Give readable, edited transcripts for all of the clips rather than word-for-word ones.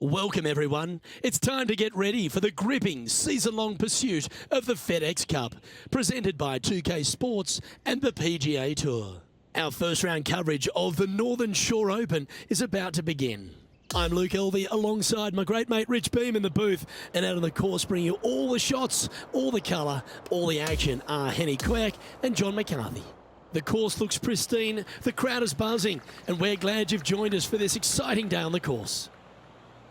Welcome everyone. It's time to get ready for the gripping season-long pursuit of the FedEx Cup, presented by 2K Sports and the PGA Tour. Our first round coverage of the Northern Shore Open is about to begin. I'm Luke Elvey alongside my great mate Rich Beam in the booth, and out on the course bringing you all the shots, all the colour, all the action are Henny Quirk and John McCarthy. The course looks pristine, the crowd is buzzing, and we're glad you've joined us for this exciting day on the course.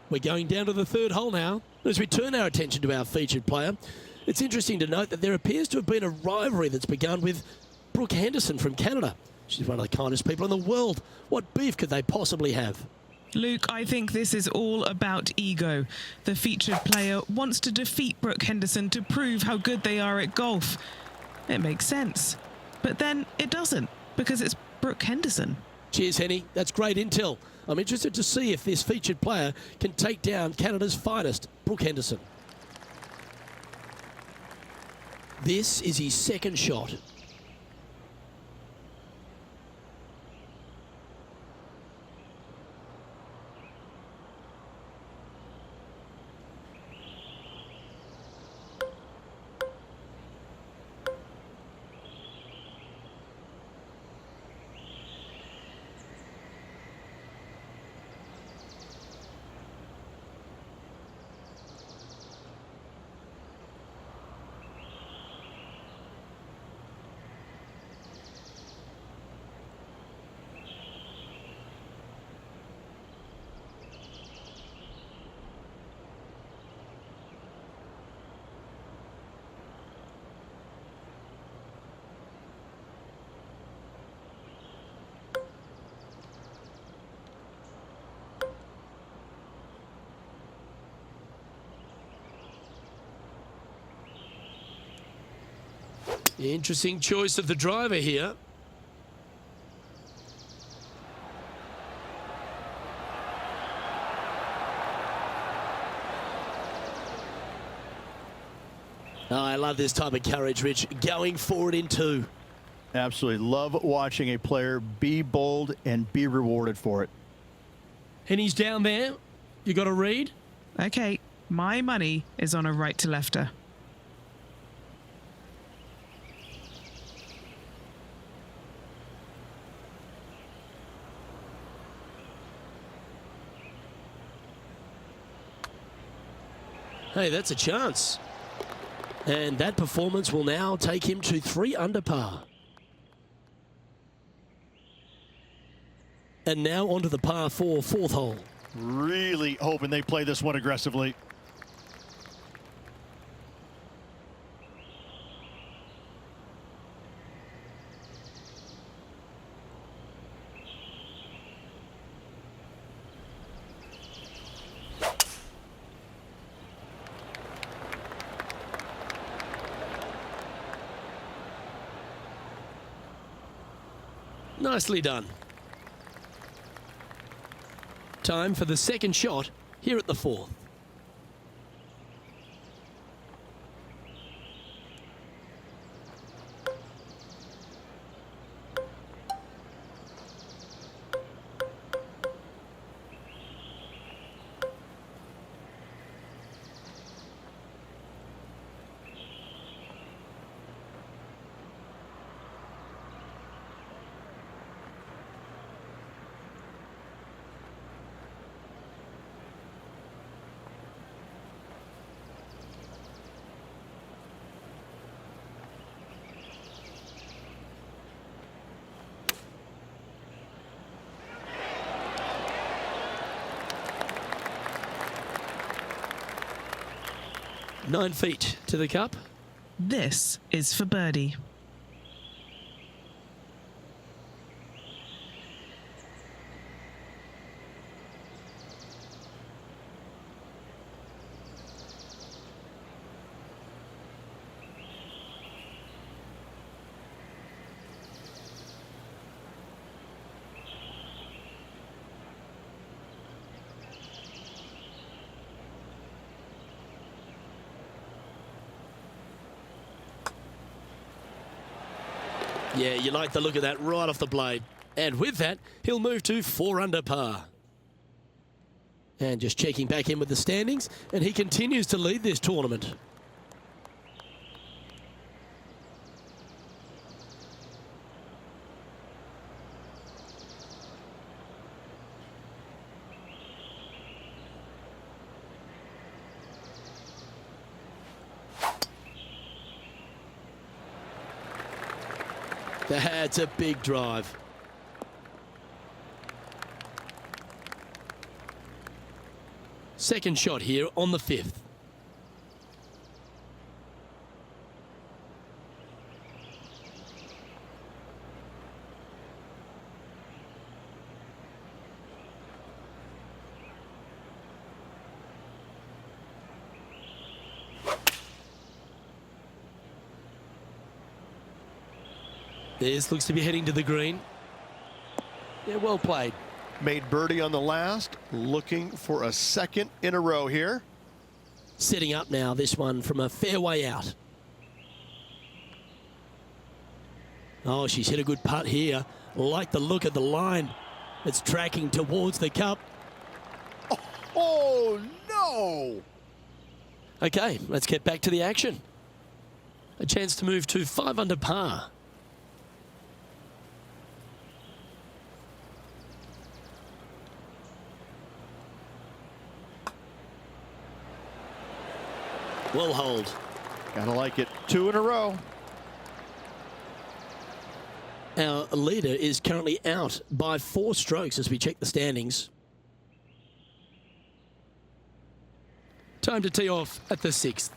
We're going down to the third hole now. As we turn our attention to our featured player, it's interesting to note that there appears to have been a rivalry that's begun with Brooke Henderson from Canada. She's one of the kindest people in the world. What beef could they possibly have? Luke, I think this is all about ego. The featured player wants to defeat Brooke Henderson to prove how good they are at golf. It makes sense. But then it doesn't, because it's Brooke Henderson. Cheers, Henny. That's great intel. I'm interested to see if this featured player can take down Canada's finest, Brooke Henderson. This is his second shot. Interesting choice of the driver here. Oh, I love this type of courage, Rich. Going forward in two. Absolutely. Love watching a player be bold and be rewarded for it. And he's down there. You got a read? Okay, my money is on a right-to-lefter. Hey, that's a chance. And that performance will now take him to 3 under par. And now onto the par 4 fourth hole. Really hoping they play this one aggressively. Nicely done. Time for the second shot here at the fourth. Nine feet to the cup. This is for birdie. Yeah, you like the look of that right off the blade. And with that, he'll move to 4 under par. And just checking back in with the standings, and he continues to lead this tournament. That's a big drive. Second shot here on the 5th. This looks to be heading to the green. Yeah, well played. Made birdie on the last, looking for a second in a row here. Setting up now, this one from a fairway out. Oh, she's hit a good putt here. Like the look of the line. It's tracking towards the cup. Oh, no! Okay, let's get back to the action. A chance to move to 5 under par. Will hold. Gotta like it. 2 in a row. Our leader is currently out by 4 strokes as we check the standings. Time to tee off at the 6th.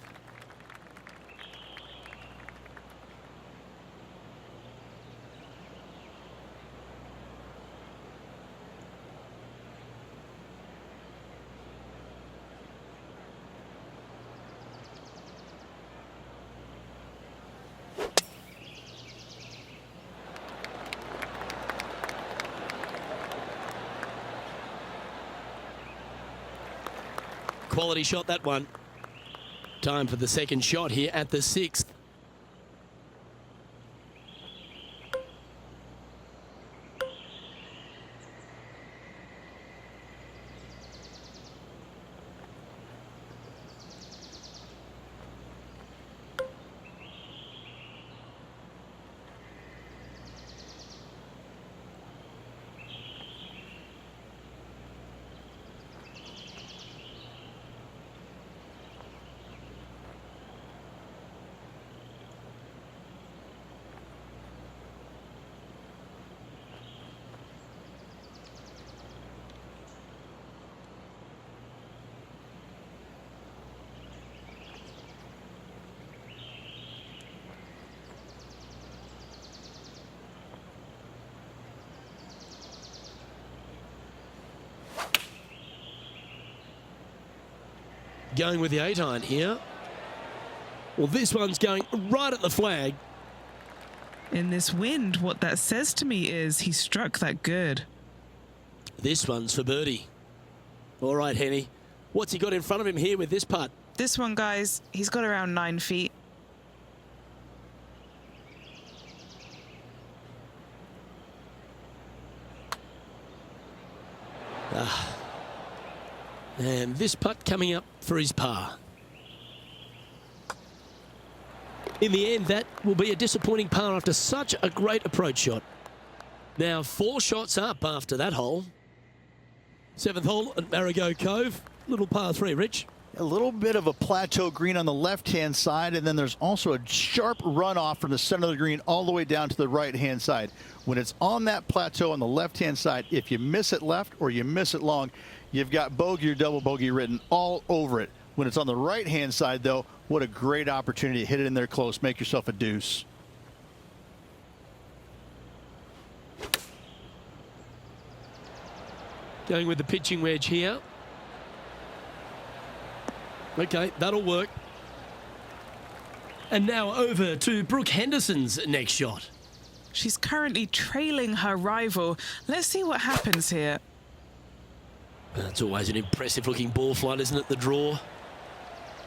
Quality shot, that one. Time for the second shot here at the 6th. Going with the 8-iron here. Well, this one's going right at the flag. In this wind, what that says to me is he struck that good. This one's for birdie. All right, Henny. What's he got in front of him here with this putt? This one, guys, he's got around 9 feet. And this putt coming up for his par. In the end, that will be a disappointing par after such a great approach shot. Now 4 shots up after that hole. 7th hole at Marigot Cove. Little par 3, Rich. A little bit of a plateau green on the left-hand side, and then there's also a sharp runoff from the center of the green all the way down to the right-hand side. When it's on that plateau on the left-hand side, if you miss it left or you miss it long, you've got bogey or double bogey written all over it. When it's on the right-hand side, though, what a great opportunity to hit it in there close, make yourself a deuce. Going with the pitching wedge here. Okay, that'll work. And now over to Brooke Henderson's next shot. She's currently trailing her rival. Let's see what happens here. That's always an impressive looking ball flight, isn't it, the draw?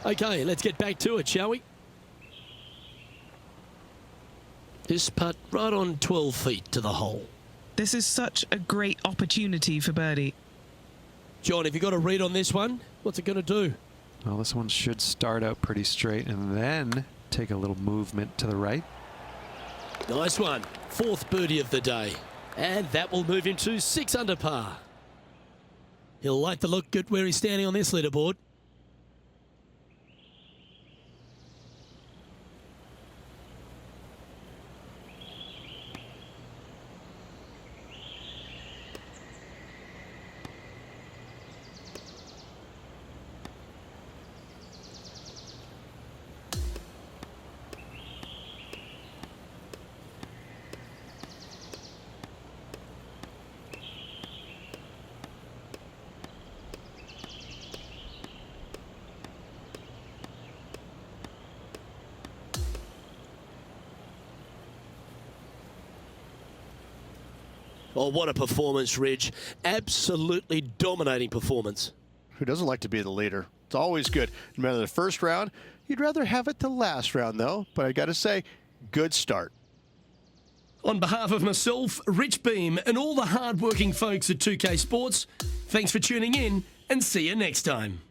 Okay, let's get back to it, shall we? This putt right on 12 feet to the hole. This is such a great opportunity for birdie. John, have you got a read on this one? What's it going to do? Well, this one should start out pretty straight and then take a little movement to the right. Nice one. 4th birdie of the day. And that will move him to 6 under par. He'll like the look at where he's standing on this leaderboard. Oh, what a performance, Ridge. Absolutely dominating performance. Who doesn't like to be the leader? It's always good. No matter the first round, you'd rather have it the last round, though. But I got to say, good start. On behalf of myself, Rich Beam, and all the hard-working folks at 2K Sports, thanks for tuning in, and see you next time.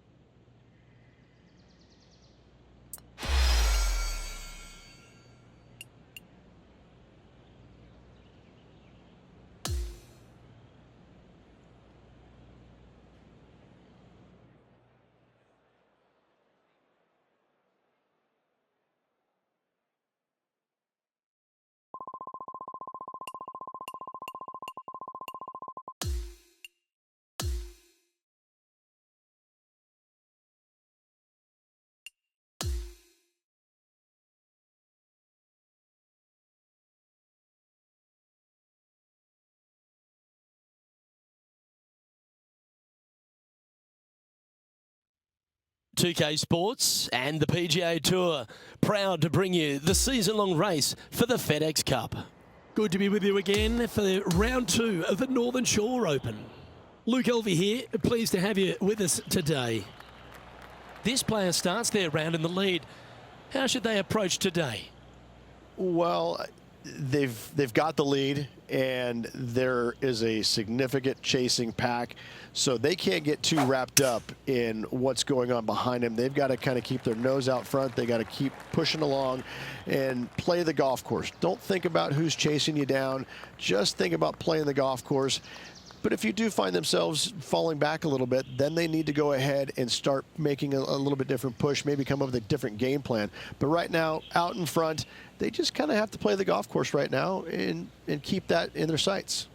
.2K Sports and the PGA Tour, proud to bring you the season-long race for the FedEx Cup. Good to be with you again for round 2 of the Northern Shore Open. Luke Elvey here, pleased to have you with us today. This player starts their round in the lead. How should they approach today? Well, they've got the lead, and there is a significant chasing pack, so they can't get too wrapped up in what's going on behind them. They've got to kind of keep their nose out front. They got to keep pushing along and play the golf course. Don't think about who's chasing you down. Just think about playing the golf course. But if you do find themselves falling back a little bit, then they need to go ahead and start making a little bit different push, maybe come up with a different game plan. But right now, out in front, they just kind of have to play the golf course right now and keep that in their sights.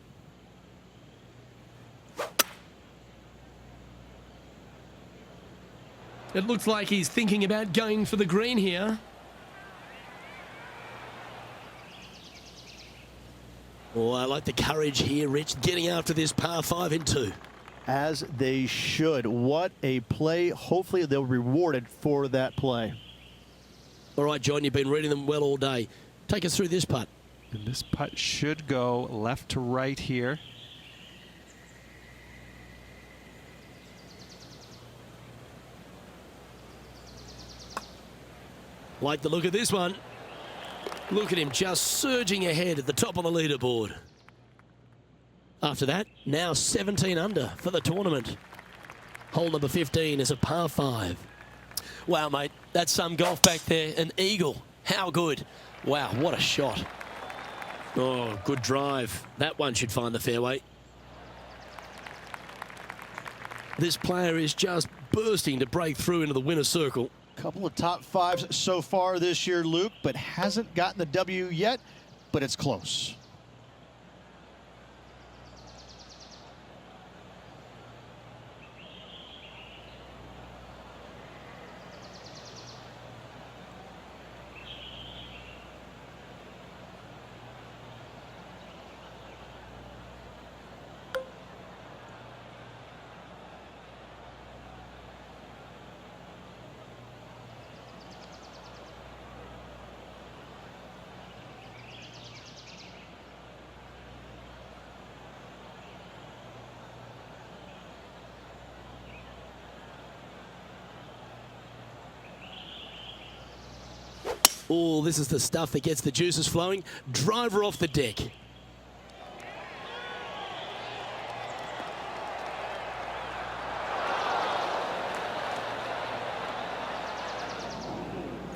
It looks like he's thinking about going for the green here. Oh, I like the courage here, Rich, getting after this par 5 in 2. As they should. What a play. Hopefully they'll be rewarded for that play. All right, John, you've been reading them well all day. Take us through this putt. And this putt should go left to right here. Like the look of this one. Look at him just surging ahead at the top of the leaderboard. After that, now 17 under for the tournament. Hole number 15 is a par 5. Wow, mate, that's some golf back there. An eagle. How good. Wow, what a shot. Oh, good drive. That one should find the fairway. This player is just bursting to break through into the winner's circle. Couple of top 5s so far this year, Luke, but hasn't gotten the W yet, but it's close. Oh, this is the stuff that gets the juices flowing. Driver off the deck.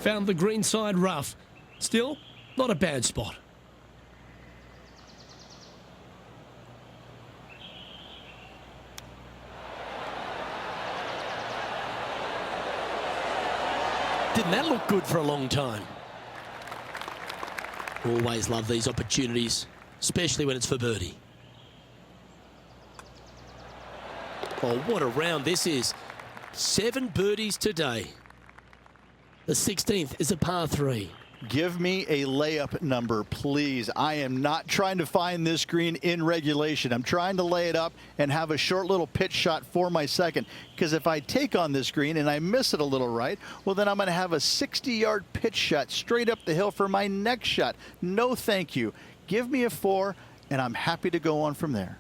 Found the green side rough. Still, not a bad spot. Didn't that look good for a long time? Always love these opportunities, especially when it's for birdie. Oh, what a round this is. 7 birdies today. The 16th is a par 3. Give me a layup number, please. I am not trying to find this green in regulation. I'm trying to lay it up and have a short little pitch shot for my second. Because if I take on this green and I miss it a little right, well, then I'm going to have a 60-yard pitch shot straight up the hill for my next shot. No, thank you. Give me a 4, and I'm happy to go on from there.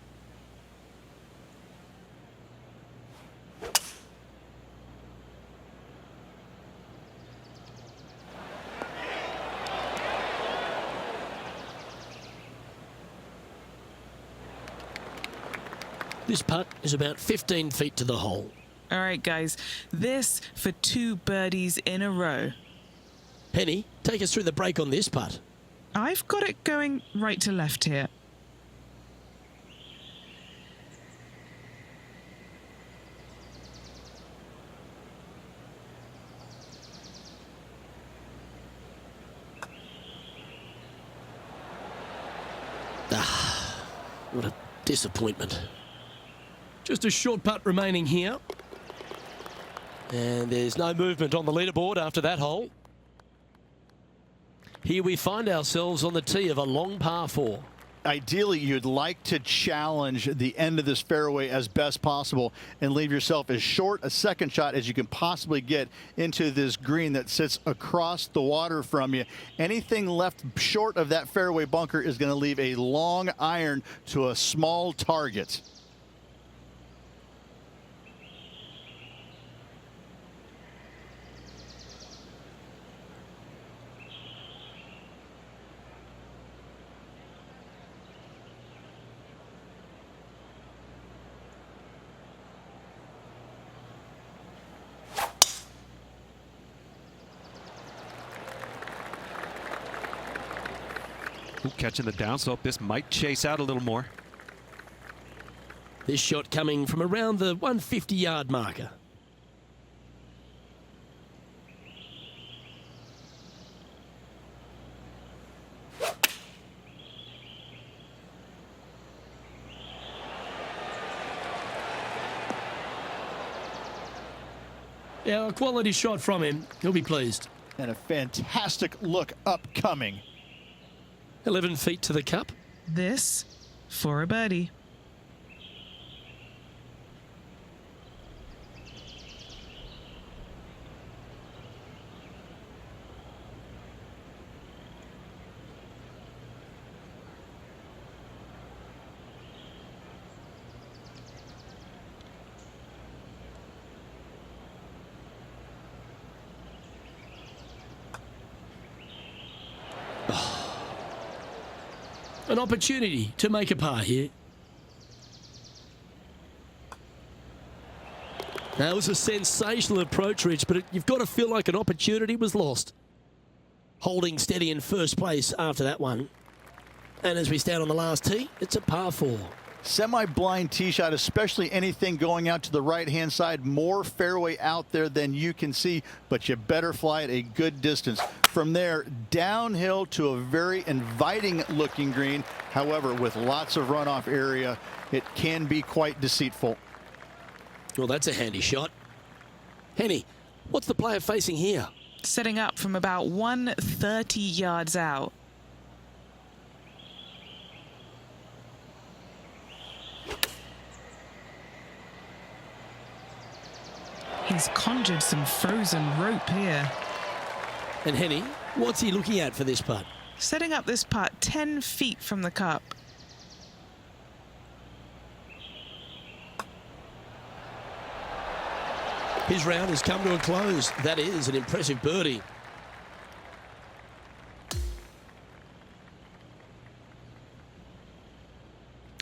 This putt is about 15 feet to the hole. All right, guys. This for 2 birdies in a row. Penny, take us through the break on this putt. I've got it going right to left here. What a disappointment. Just a short putt remaining here. And there's no movement on the leaderboard after that hole. Here we find ourselves on the tee of a long par 4. Ideally, you'd like to challenge the end of this fairway as best possible and leave yourself as short a second shot as you can possibly get into this green that sits across the water from you. Anything left short of that fairway bunker is going to leave a long iron to a small target. Ooh, catching the downslope. This might chase out a little more. This shot coming from around the 150-yard marker. Yeah, a quality shot from him. He'll be pleased. And a fantastic look upcoming. 11 feet to the cup. This for a birdie. An opportunity to make a par here. That was a sensational approach, Rich, but you've got to feel like an opportunity was lost. Holding steady in first place after that one. And as we stand on the last tee, it's a par 4. Semi-blind tee shot, especially anything going out to the right-hand side. More fairway out there than you can see, but you better fly it a good distance. From there, downhill to a very inviting-looking green. However, with lots of runoff area, it can be quite deceitful. Well, that's a handy shot. Henny, what's the player facing here? Setting up from about 130 yards out. He's conjured some frozen rope here. And Henny, what's he looking at for this putt? Setting up this putt 10 feet from the cup. His round has come to a close. That is an impressive birdie.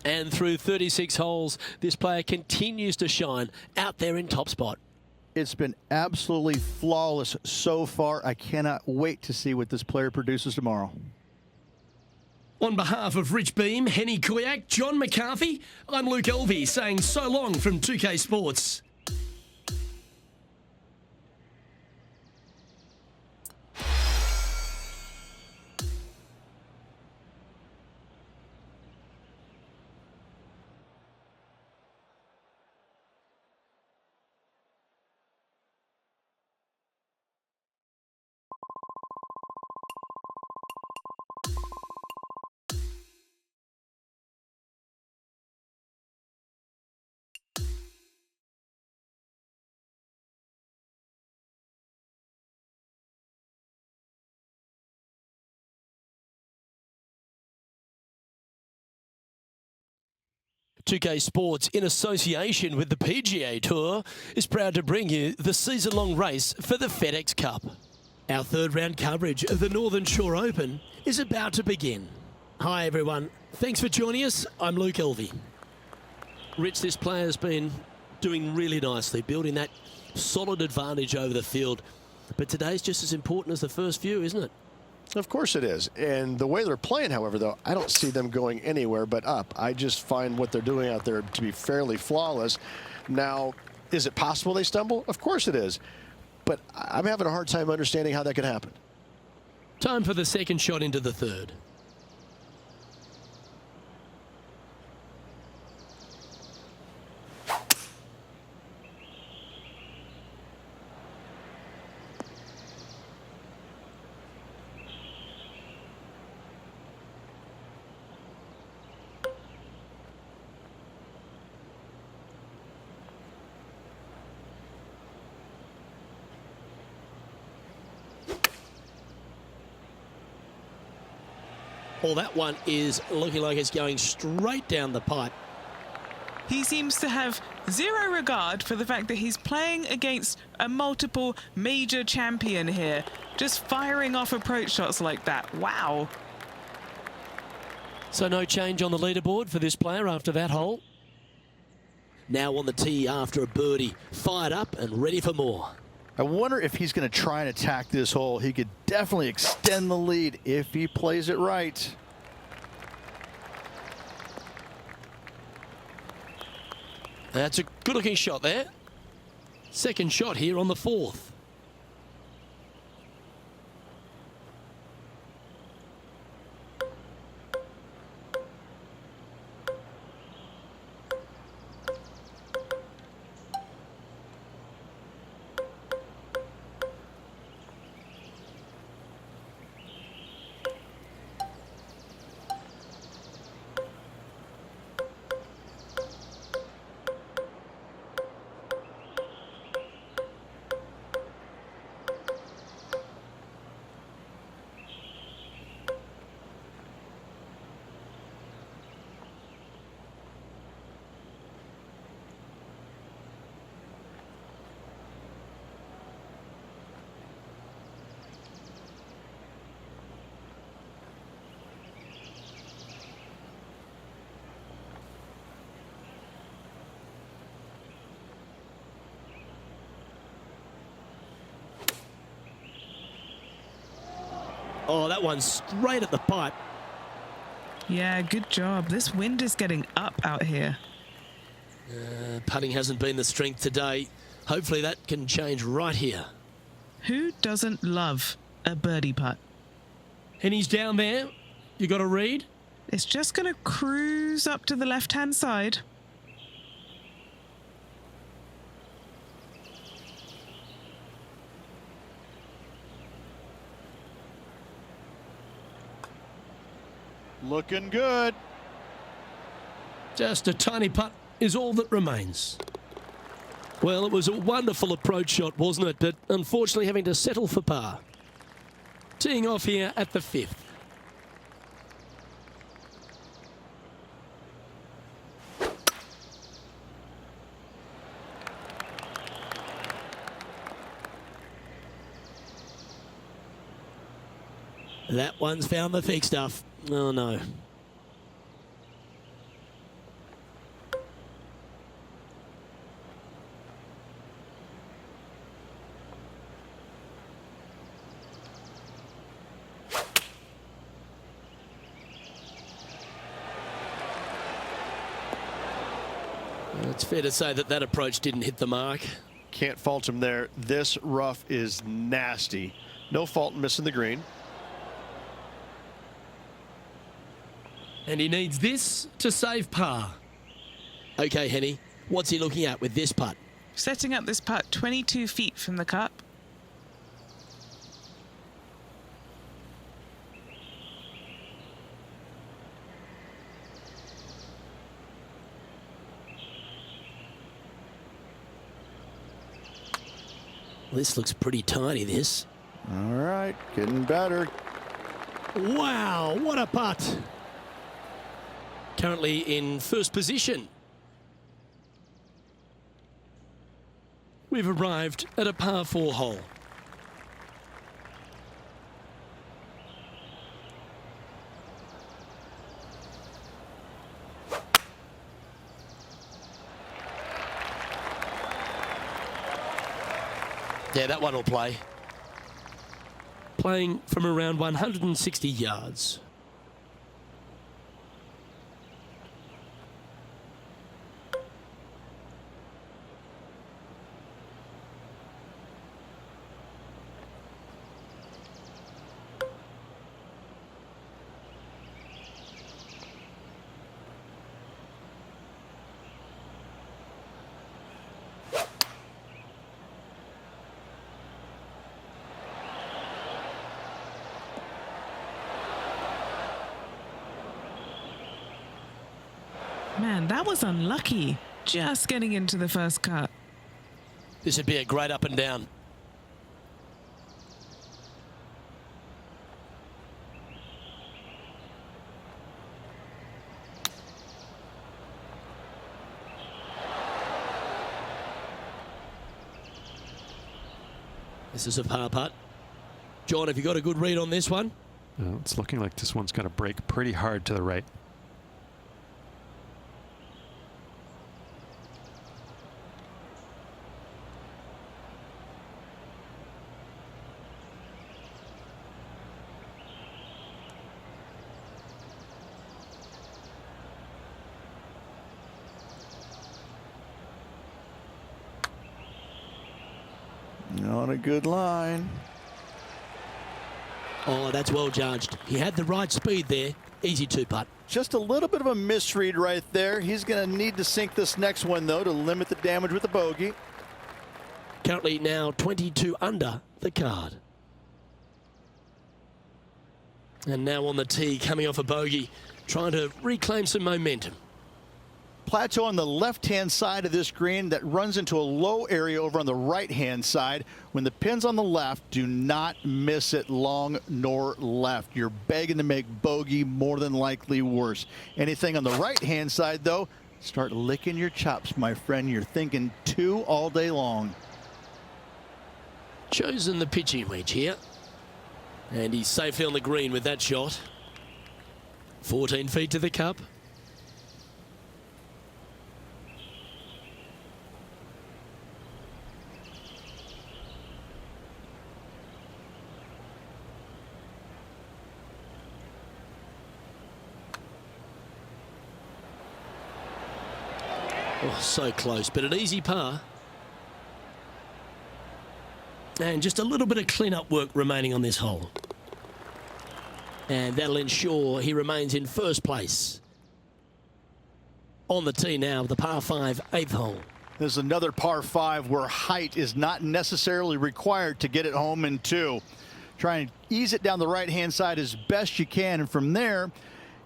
And through 36 holes, this player continues to shine out there in top spot. It's been absolutely flawless so far. I cannot wait to see what this player produces tomorrow. On behalf of Rich Beam, Henny Kuyak, John McCarthy, I'm Luke Elvey saying so long from 2K Sports. 2K Sports, in association with the PGA Tour, is proud to bring you the season-long race for the FedEx Cup. Our third round coverage of the Northern Shore Open is about to begin. Hi everyone, thanks for joining us. I'm Luke Elvey. Rich, this player's been doing really nicely, building that solid advantage over the field. But today's just as important as the first few, isn't it? Of course it is. And the way they're playing, however, though, I don't see them going anywhere but up. I just find what they're doing out there to be fairly flawless. Now, is it possible they stumble? Of course it is. But I'm having a hard time understanding how that could happen. Time for the second shot into the third. Well, that one is looking like it's going straight down the pipe. He seems to have zero regard for the fact that he's playing against a multiple major champion here. Just firing off approach shots like that. Wow. So no change on the leaderboard for this player after that hole. Now on the tee after a birdie. Fired up and ready for more. I wonder if he's going to try and attack this hole. He could definitely extend the lead if he plays it right. That's a good-looking shot there. Second shot here on the fourth. Oh, that one's straight at the pipe. Yeah, good job. This wind is getting up out here. Putting hasn't been the strength today. Hopefully that can change right here. Who doesn't love a birdie putt? And he's down there. You got a read? It's just going to cruise up to the left-hand side. Looking good. Just a tiny putt is all that remains. Well, it was a wonderful approach shot, wasn't it? But unfortunately having to settle for par. Teeing off here at the fifth. That one's found the thick stuff. Oh no. It's fair to say that that approach didn't hit the mark. Can't fault him there. This rough is nasty. No fault in missing the green. And he needs this to save par. Okay, Henny, what's he looking at with this putt? Setting up this putt 22 feet from the cup. This looks pretty tiny, this. All right, getting better. Wow, what a putt. Currently in first position. We've arrived at a par 4 hole. Yeah, that one will play. Playing from around 160 yards. Man, that was unlucky. Just getting into the first cut. This would be a great up and down. This is a par putt. John, have you got a good read on this one? It's looking like this one's going to break pretty hard to the right. On a good line. Oh, that's well judged. He had the right speed there. Easy 2-putt. Just a little bit of a misread right there. He's going to need to sink this next one, though, to limit the damage with the bogey. Currently now 22 under the card. And now on the tee, coming off a bogey, trying to reclaim some momentum. Plateau on the left-hand side of this green that runs into a low area over on the right-hand side. When the pin's on the left, do not miss it long nor left. You're begging to make bogey, more than likely worse. Anything on the right-hand side, though, start licking your chops, my friend. You're thinking 2 all day long. Chosen the pitching wedge here. And he's safely on the green with that shot. 14 feet to the cup. Oh, so close, but an easy par. And just a little bit of clean-up work remaining on this hole. And that'll ensure he remains in first place. On the tee now, the par 5 8th hole. There's another par 5 where height is not necessarily required to get it home in 2. Try and ease it down the right-hand side as best you can, and from there,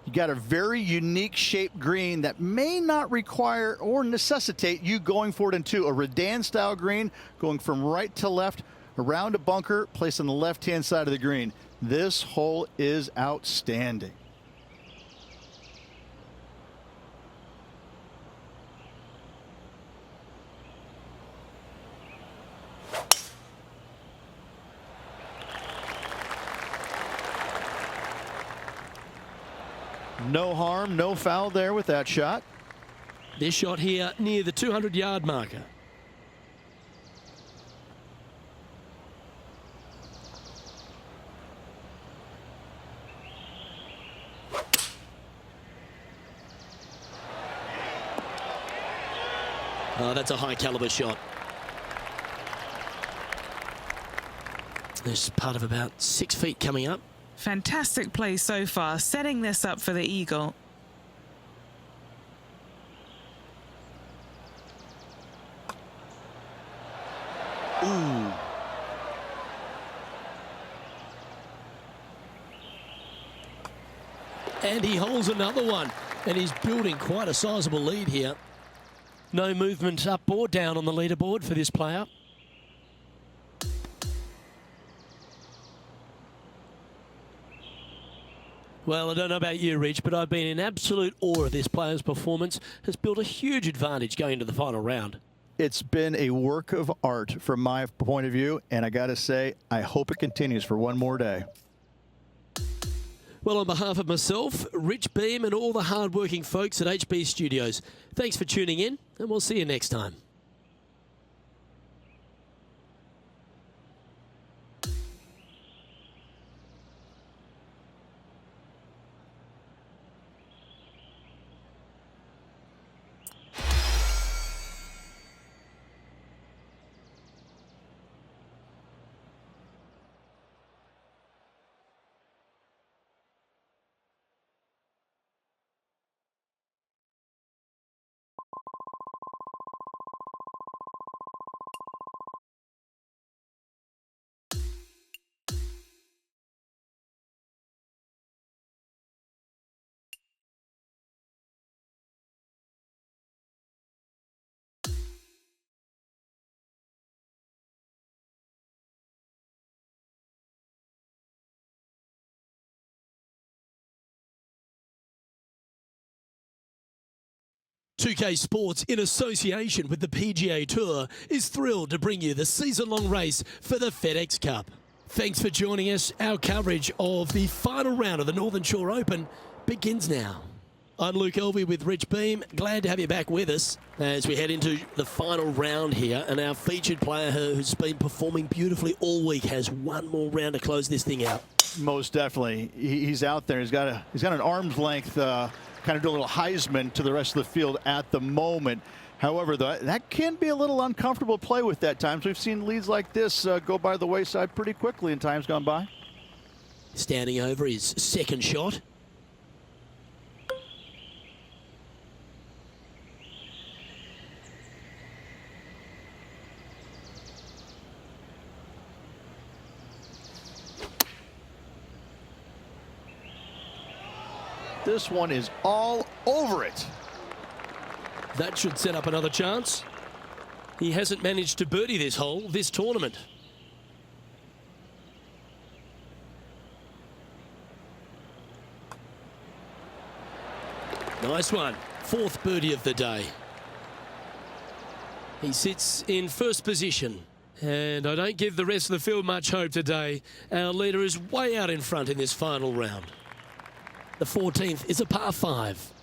you got a very unique shaped green that may not require or necessitate you going for it into a Redan-style green, going from right to left, around a bunker, placed on the left-hand side of the green. This hole is outstanding. No harm, no foul there with that shot. This shot here near the 200-yard marker. Oh, that's a high caliber shot. There's part of about 6 feet coming up. Fantastic play so far, setting this up for the eagle. Ooh. And he holds another one. And he's building quite a sizable lead here. No movement up or down on the leaderboard for this player. Well, I don't know about you, Rich, but I've been in absolute awe of this player's performance. Has built a huge advantage going into the final round. It's been a work of art from my point of view, and I got to say, I hope it continues for one more day. Well, on behalf of myself, Rich Beam, and all the hard-working folks at HB Studios, thanks for tuning in, and we'll see you next time. .2K Sports, in association with the PGA Tour, is thrilled to bring you the season-long race for the FedEx Cup. Thanks for joining us. Our coverage of the final round of the Northern Shore Open begins now. I'm Luke Elvey with Rich Beam. Glad to have you back with us as we head into the final round here. And our featured player who's been performing beautifully all week has one more round to close this thing out. Most definitely. He's out there. He's got an arm's length kind of do a little Heisman to the rest of the field at the moment. However, that can be a little uncomfortable play with that times. We've seen leads like this go by the wayside pretty quickly in times gone by. Standing over his second shot. This one is all over it. That should set up another chance. He hasn't managed to birdie this hole this tournament. Nice one. Fourth birdie of the day. He sits in first position. And I don't give the rest of the field much hope today. Our leader is way out in front in this final round. The 14th is a par 5.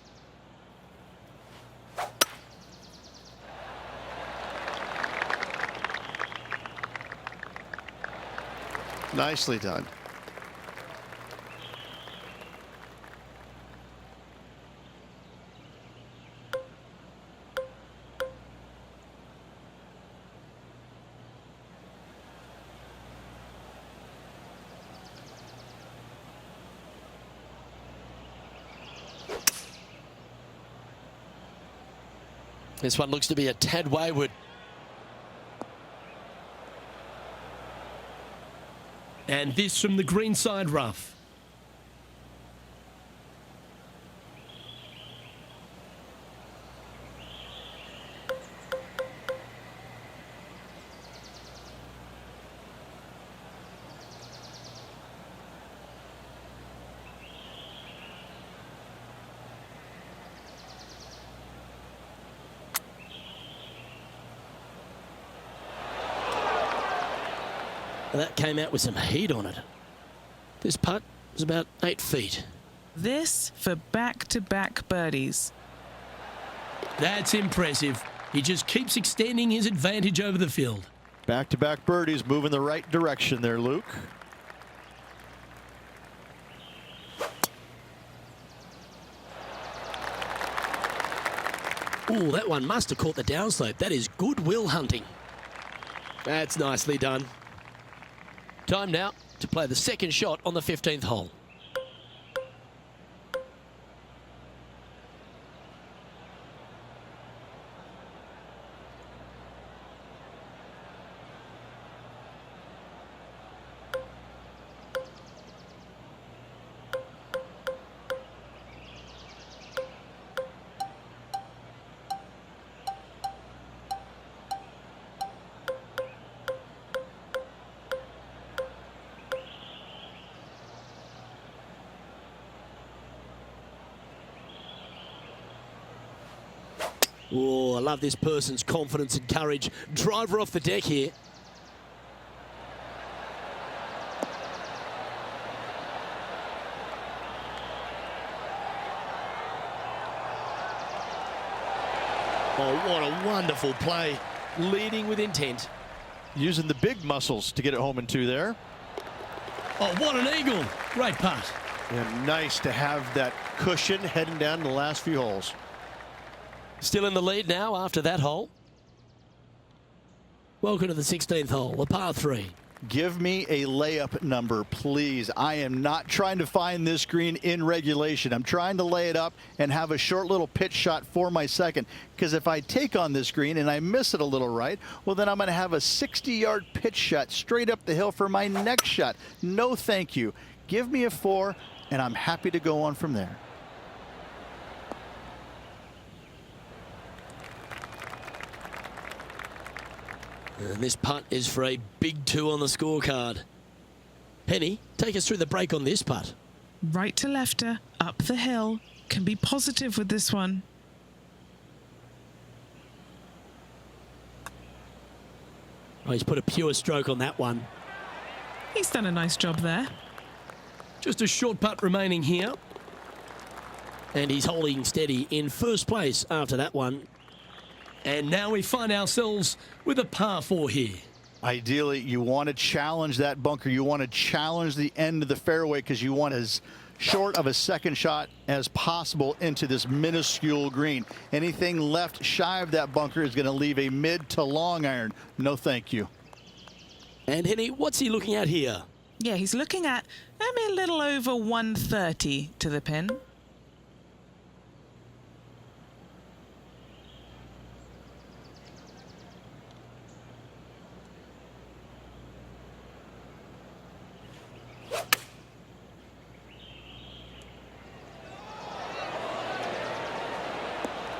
Nicely done. This one looks to be a tad wayward. And this from the greenside rough. That came out with some heat on it. This putt was about 8 feet. This for back-to-back birdies. That's impressive. He just keeps extending his advantage over the field. Back-to-back birdies, moving the right direction there, Luke. Ooh, that one must have caught the downslope. That is goodwill hunting. That's nicely done. Time now to play the second shot on the 15th hole. Oh, I love this person's confidence and courage. Driver off the deck here. Oh, what a wonderful play. Leading with intent. Using the big muscles to get it home in two there. Oh, what an eagle. Great putt. And nice to have that cushion heading down the last few holes. Still in the lead now after that hole. Welcome to the 16th hole, a par 3. Give me a layup number, please. I am not trying to find this green in regulation. I'm trying to lay it up and have a short little pitch shot for my second. Because if I take on this green and I miss it a little right, well, then I'm going to have a 60-yard pitch shot straight up the hill for my next shot. No, thank you. Give me a 4, and I'm happy to go on from there. And this putt is for a big 2 on the scorecard. Penny, take us through the break on this putt. Right to lefter, up the hill. Can be positive with this one. Oh, he's put a pure stroke on that one. He's done a nice job there. Just a short putt remaining here. And he's holding steady in first place after that one. And now we find ourselves with a par 4 here. Ideally, you want to challenge that bunker. You want to challenge the end of the fairway because you want as short of a second shot as possible into this minuscule green. Anything left shy of that bunker is going to leave a mid to long iron. No, thank you. And Henny, what's he looking at here? Yeah, he's looking at maybe a little over 130 to the pin.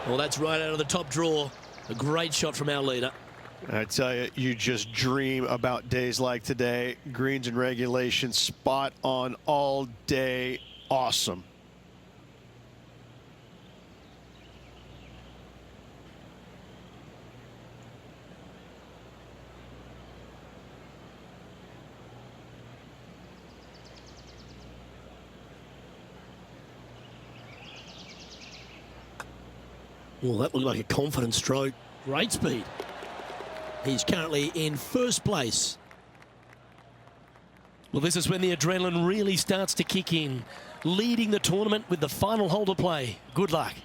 Well, that's right out of the top draw. A great shot from our leader. I tell you, you just dream about days like today. Greens and regulation, spot on all day. Awesome. Well, that looked like a confident stroke. Great speed. He's currently in first place. Well, this is when the adrenaline really starts to kick in. Leading the tournament with the final hole to play. Good luck.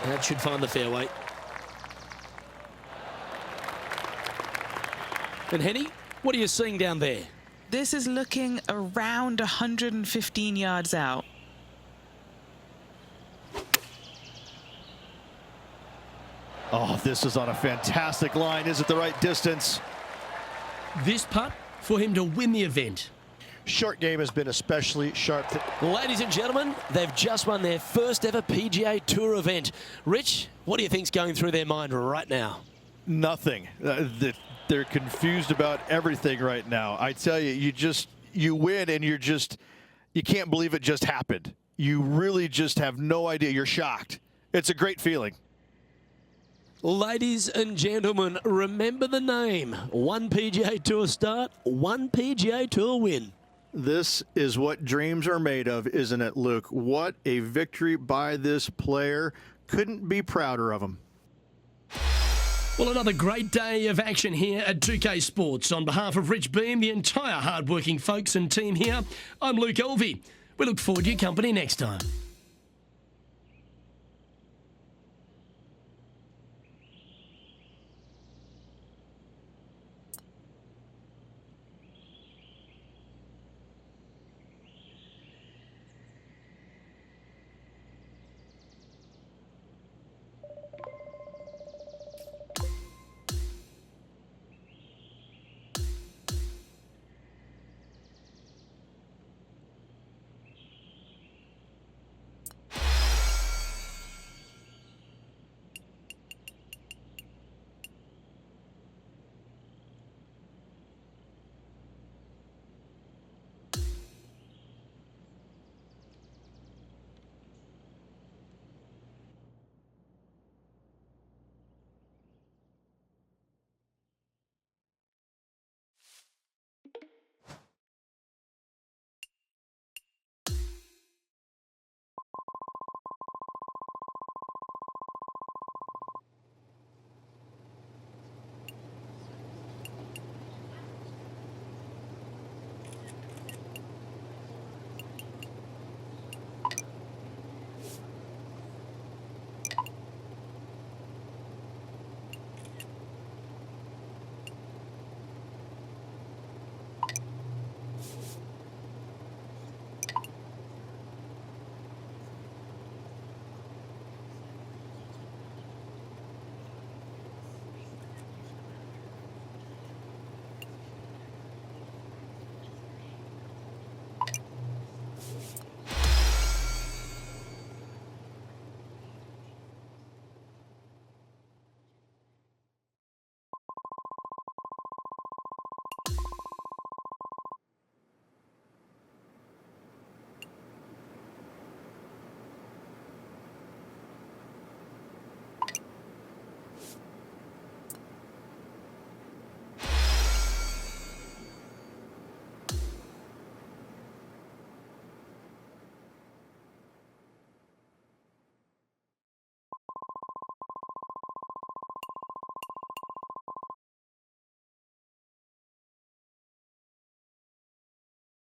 That should find the fairway. And Henny, what are you seeing down there? This is looking around 115 yards out. Oh, this is on a fantastic line. Is it the right distance? This putt for him to win the event. Short game has been especially sharp. Ladies and gentlemen, they've just won their first ever PGA Tour event. Rich, what do you think's going through their mind right now? Nothing. They're confused about everything right now. I tell you, you win and you can't believe it just happened. You really just have no idea. You're shocked. It's a great feeling. Ladies and gentlemen, remember the name. One PGA Tour start, one PGA Tour win. This is what dreams are made of, isn't it, Luke? What a victory by this player. Couldn't be prouder of him. Well, another great day of action here at 2K Sports. On behalf of Rich Beam, the entire hard-working folks and team here, I'm Luke Elvey. We look forward to your company next time.